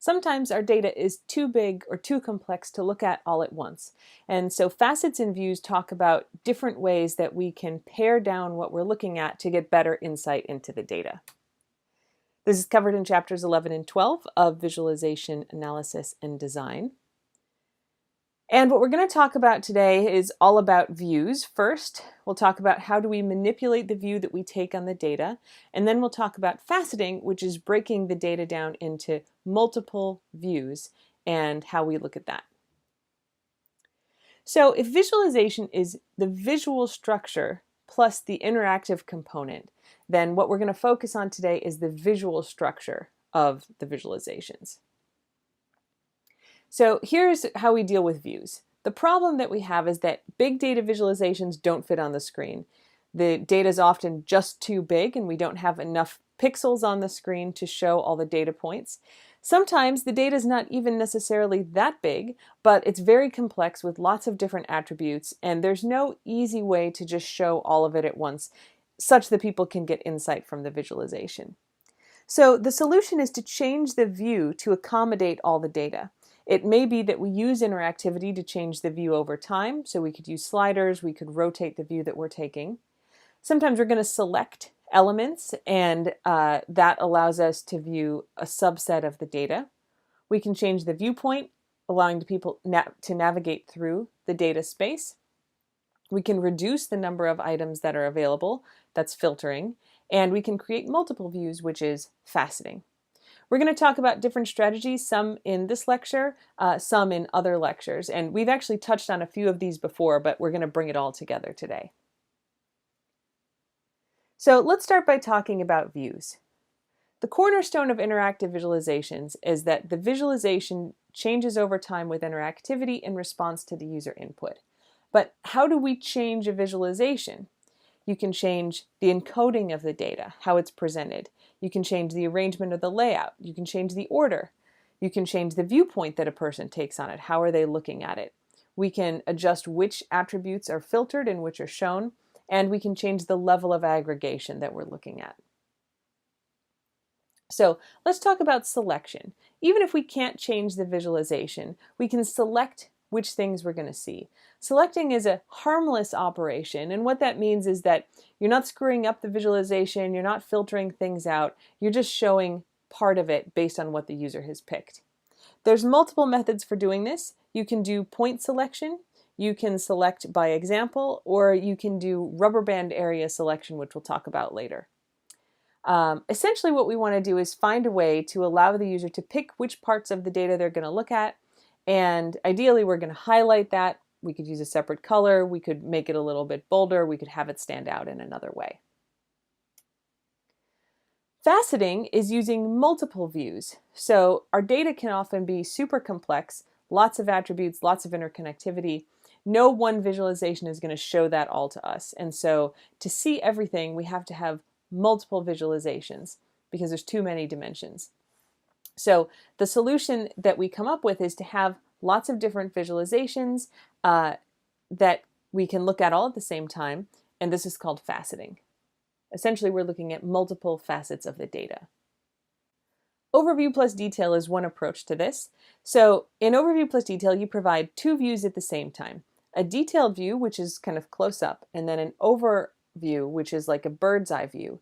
Sometimes our data is too big or too complex to look at all at once. And so Facets and Views talk about different ways that we can pare down what we're looking at to get better insight into the data. This is covered in chapters 11 and 12 of Visualization, Analysis, and Design. And what we're going to talk about today is all about views. First, we'll talk about how do we manipulate the view that we take on the data, and then we'll talk about faceting, which is breaking the data down into multiple views and how we look at that. So if visualization is the visual structure plus the interactive component, then what we're going to focus on today is the visual structure of the visualizations. So here's how we deal with views. The problem that we have is that big data visualizations don't fit on the screen. The data is often just too big and we don't have enough pixels on the screen to show all the data points. Sometimes the data is not even necessarily that big, but it's very complex with lots of different attributes, and there's no easy way to just show all of it at once, such that people can get insight from the visualization. So the solution is to change the view to accommodate all the data. It may be that we use interactivity to change the view over time, so we could use sliders, we could rotate the view that we're taking. Sometimes we're going to select elements, and that allows us to view a subset of the data. We can change the viewpoint, allowing people to navigate through the data space. We can reduce the number of items that are available, that's filtering, and we can create multiple views, which is faceting. We're going to talk about different strategies, some in this lecture, some in other lectures, and we've actually touched on a few of these before, but we're going to bring it all together today. So let's start by talking about views. The cornerstone of interactive visualizations is that the visualization changes over time with interactivity in response to the user input. But how do we change a visualization? You can change the encoding of the data, how it's presented. You can change the arrangement of the layout. You can change the order. You can change the viewpoint that a person takes on it. How are they looking at it? We can adjust which attributes are filtered and which are shown, and we can change the level of aggregation that we're looking at. So let's talk about selection. Even if we can't change the visualization, we can select which things we're going to see. Selecting is a harmless operation, and what that means is that you're not screwing up the visualization, you're not filtering things out, you're just showing part of it based on what the user has picked. There's multiple methods for doing this. You can do point selection, you can select by example, or you can do rubber band area selection, which we'll talk about later. Essentially what we want to do is find a way to allow the user to pick which parts of the data they're going to look at, and ideally we're going to highlight that. We could use a separate color, we could make it a little bit bolder, we could have it stand out in another way. Faceting is using multiple views. So our data can often be super complex, lots of attributes, lots of interconnectivity. No one visualization is going to show that all to us. And so to see everything, we have to have multiple visualizations because there's too many dimensions. So the solution that we come up with is to have lots of different visualizations that we can look at all at the same time, and this is called faceting. Essentially, we're looking at multiple facets of the data. Overview plus detail is one approach to this. So in overview plus detail, you provide two views at the same time. A detailed view, which is kind of close up, and then an overview, which is like a bird's eye view.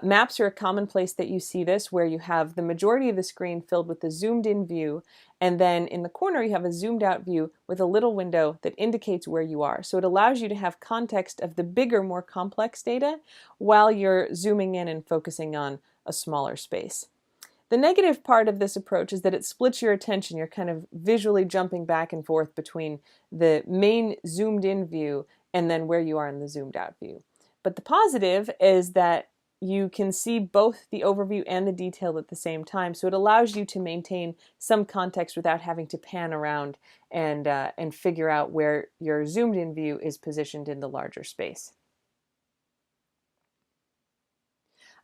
Maps are a common place that you see this, where you have the majority of the screen filled with the zoomed in view, and then in the corner you have a zoomed out view with a little window that indicates where you are. So it allows you to have context of the bigger, more complex data while you're zooming in and focusing on a smaller space. The negative part of this approach is that it splits your attention. You're kind of visually jumping back and forth between the main zoomed in view and then where you are in the zoomed out view. But the positive is that you can see both the overview and the detail at the same time, so it allows you to maintain some context without having to pan around and figure out where your zoomed in view is positioned in the larger space.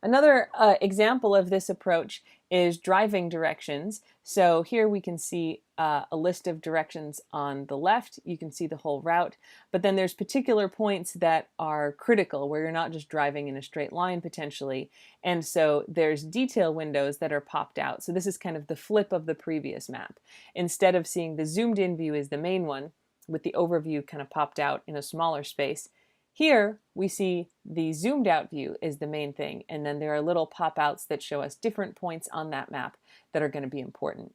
Another example of this approach is driving directions. So here we can see a list of directions on the left. You can see the whole route, but then there's particular points that are critical where you're not just driving in a straight line potentially. And so there's detail windows that are popped out. So this is kind of the flip of the previous map. Instead of seeing the zoomed in view as the main one with the overview kind of popped out in a smaller space, here we see the zoomed out view is the main thing, and then there are little pop-outs that show us different points on that map that are going to be important.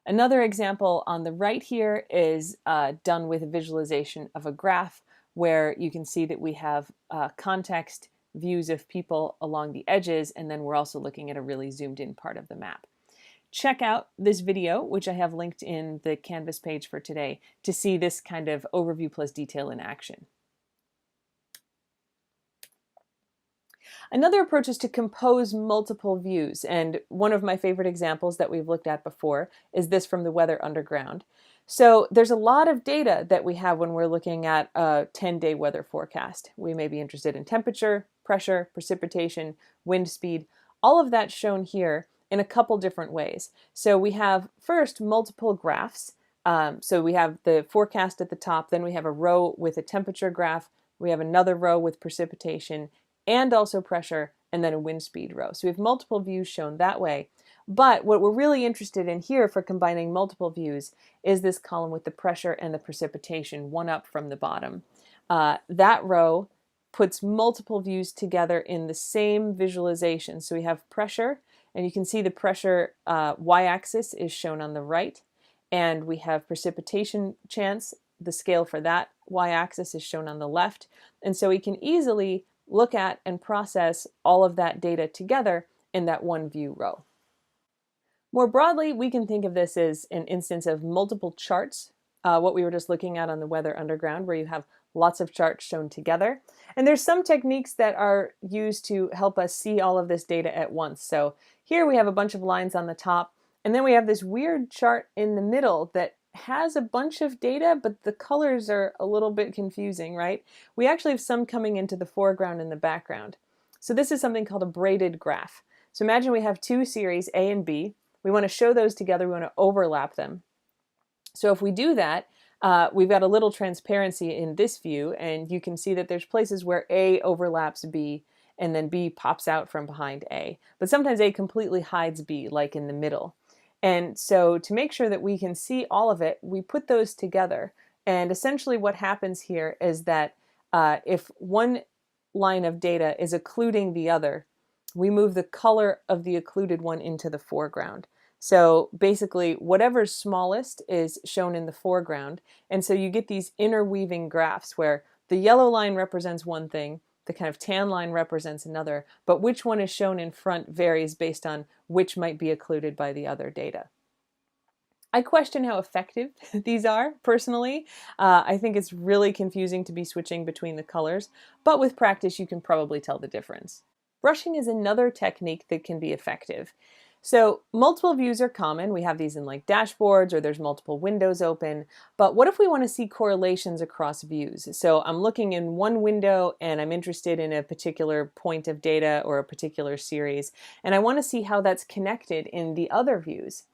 Another example on the right here is done with a visualization of a graph where you can see that we have context views of people along the edges, and then we're also looking at a really zoomed in part of the map. Check out this video, which I have linked in the Canvas page for today, to see this kind of overview plus detail in action. Another approach is to compose multiple views, and one of my favorite examples that we've looked at before is this from the Weather Underground. So there's a lot of data that we have when we're looking at a 10-day weather forecast. We may be interested in temperature, pressure, precipitation, wind speed, all of that shown here in a couple different ways. So we have first multiple graphs. So we have the forecast at the top, then we have a row with a temperature graph, we have another row with precipitation, and also pressure, and then a wind speed row. So we have multiple views shown that way. But what we're really interested in here for combining multiple views is this column with the pressure and the precipitation, one up from the bottom. That row puts multiple views together in the same visualization. So we have pressure, and you can see the pressure y-axis is shown on the right, and we have precipitation chance. The scale for that y-axis is shown on the left. And so we can easily look at and process all of that data together in that one view row. More broadly, we can think of this as an instance of multiple charts, what we were just looking at on the Weather Underground, where you have lots of charts shown together. And there's some techniques that are used to help us see all of this data at once. So here we have a bunch of lines on the top, and then we have this weird chart in the middle that has a bunch of data, but the colors are a little bit confusing, right? We actually have some coming into the foreground and the background. So this is something called a braided graph. So imagine we have two series, A and B. We want to show those together. We want to overlap them. So if we do that, we've got a little transparency in this view, and you can see that there's places where A overlaps B, and then B pops out from behind A. But sometimes A completely hides B, like in the middle. And so to make sure that we can see all of it, we put those together. And essentially what happens here is that if one line of data is occluding the other, we move the color of the occluded one into the foreground. So basically whatever's smallest is shown in the foreground. And so you get these interweaving graphs where the yellow line represents one thing, the kind of tan line represents another, but which one is shown in front varies based on which might be occluded by the other data. I question how effective these are, personally. I think it's really confusing to be switching between the colors, but with practice you can probably tell the difference. Brushing is another technique that can be effective. So multiple views are common. We have these in like dashboards, or there's multiple windows open. But what if we want to see correlations across views? So I'm looking in one window and I'm interested in a particular point of data or a particular series, and I want to see how that's connected in the other views.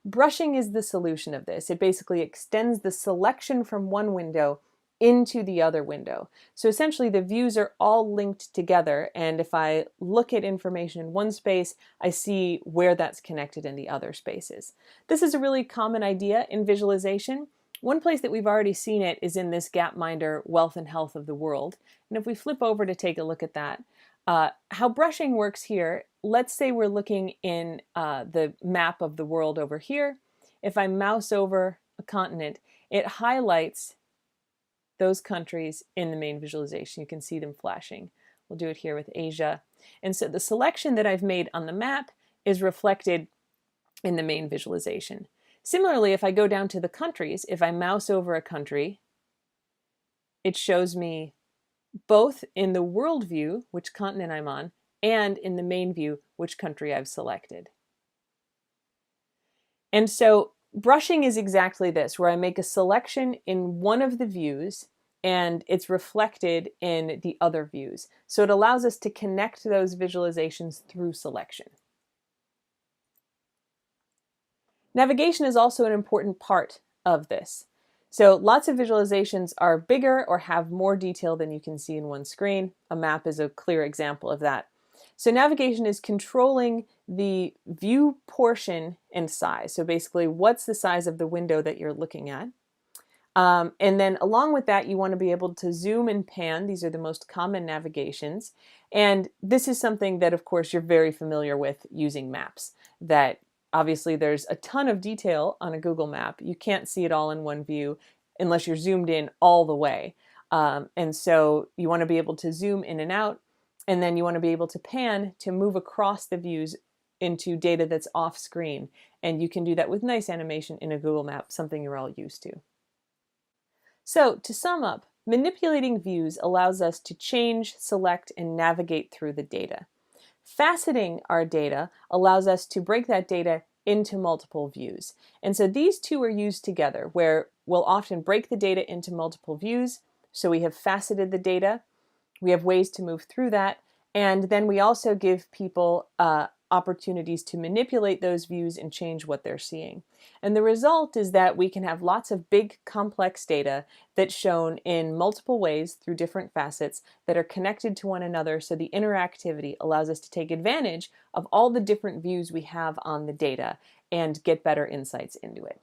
Brushing is the solution of this. It basically extends the selection from one window into the other window. So essentially the views are all linked together, and if I look at information in one space, I see where that's connected in the other spaces. This is a really common idea in visualization. One place that we've already seen it is in this Gapminder Wealth and Health of the World. And if we flip over to take a look at that, how brushing works here, let's say we're looking in the map of the world over here. If I mouse over a continent, it highlights those countries in the main visualization. You can see them flashing. We'll do it here with Asia. And so the selection that I've made on the map is reflected in the main visualization. Similarly, if I go down to the countries, if I mouse over a country, it shows me both in the world view, which continent I'm on, and in the main view, which country I've selected. And so brushing is exactly this, where I make a selection in one of the views, and it's reflected in the other views. So it allows us to connect those visualizations through selection. Navigation is also an important part of this. So lots of visualizations are bigger or have more detail than you can see in one screen. A map is a clear example of that. So navigation is controlling the view portion and size. So basically, what's the size of the window that you're looking at? And then along with that, you want to be able to zoom and pan. These are the most common navigations. And this is something that, of course, you're very familiar with using maps. That obviously there's a ton of detail on a Google map. You can't see it all in one view unless you're zoomed in all the way. And so you want to be able to zoom in and out. And then you want to be able to pan to move across the views into data that's off screen. And you can do that with nice animation in a Google map, something you're all used to. So to sum up, manipulating views allows us to change, select, and navigate through the data. Faceting our data allows us to break that data into multiple views. And so these two are used together, where we'll often break the data into multiple views. So we have faceted the data, we have ways to move through that, and then we also give people opportunities to manipulate those views and change what they're seeing. And the result is that we can have lots of big, complex data that's shown in multiple ways through different facets that are connected to one another, so the interactivity allows us to take advantage of all the different views we have on the data and get better insights into it.